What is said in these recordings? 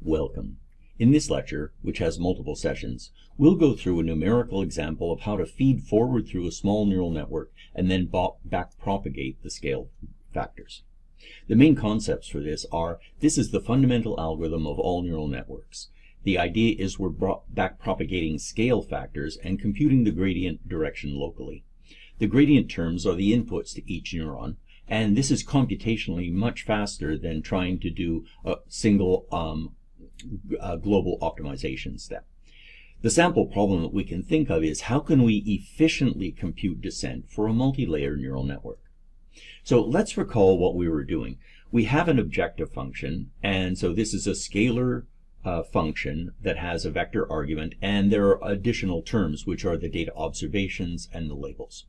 Welcome. In this lecture, which has multiple sessions, we'll go through a numerical example of how to feed forward through a small neural network and then back-propagate the scale factors. The main concepts for this are, this is the fundamental algorithm of all neural networks. The idea is we're back-propagating scale factors and computing the gradient direction locally. The gradient terms are the inputs to each neuron, and this is computationally much faster than trying to do a single global optimization step. The sample problem that we can think of is how can we efficiently compute descent for a multi-layer neural network? So let's recall what we were doing. We have an objective function, and so this is a scalar function that has a vector argument, and there are additional terms which are the data observations and the labels.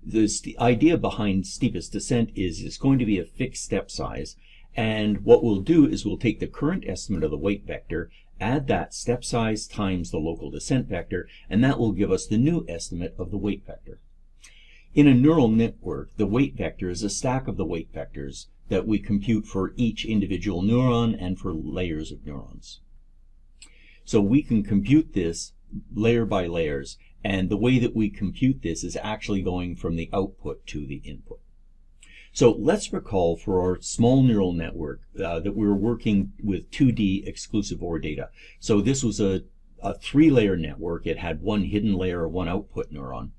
The idea behind steepest descent is it's going to be a fixed step size, and what we'll do is we'll take the current estimate of the weight vector, add that step size times the local descent vector, and that will give us the new estimate of the weight vector. In a neural network, the weight vector is a stack of the weight vectors that we compute for each individual neuron and for layers of neurons. So we can compute this layer by layers, and the way that we compute this is actually going from the output to the input. So let's recall for our small neural network that we were working with 2D exclusive OR data. So this was a three-layer network. It had one hidden layer, one output neuron.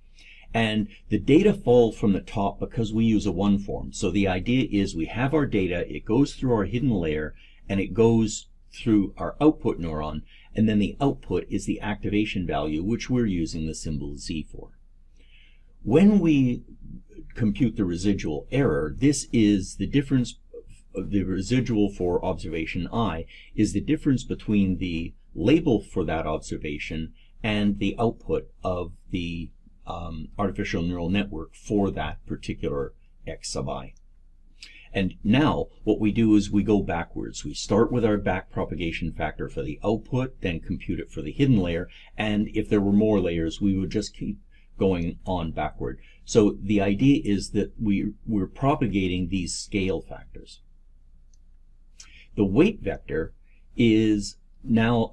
And the data fall from the top because we use a one form. So the idea is we have our data, it goes through our hidden layer, and it goes through our output neuron, and then the output is the activation value, which we're using the symbol Z for. When we compute the residual error, this is the difference, the residual for observation I is the difference between the label for that observation and the output of the artificial neural network for that particular X sub I. And now what we do is we go backwards. We start with our back propagation factor for the output, then compute it for the hidden layer, and if there were more layers, we would just keep going on backward. So the idea is that we're propagating these scale factors. The weight vector is now,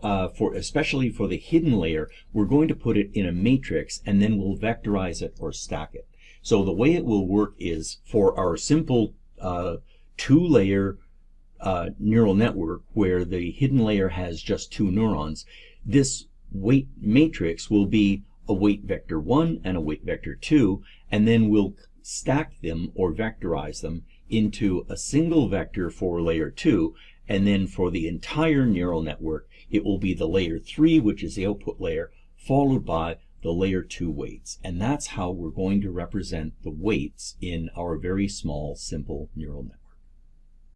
especially for the hidden layer, we're going to put it in a matrix and then we'll vectorize it or stack it. So the way it will work is for our simple two-layer neural network where the hidden layer has just two neurons, this weight matrix will be a weight vector 1 and a weight vector 2, and then we'll stack them or vectorize them into a single vector for layer 2, and then for the entire neural network it will be the layer 3, which is the output layer, followed by the layer 2 weights. And that's how we're going to represent the weights in our very small simple neural network.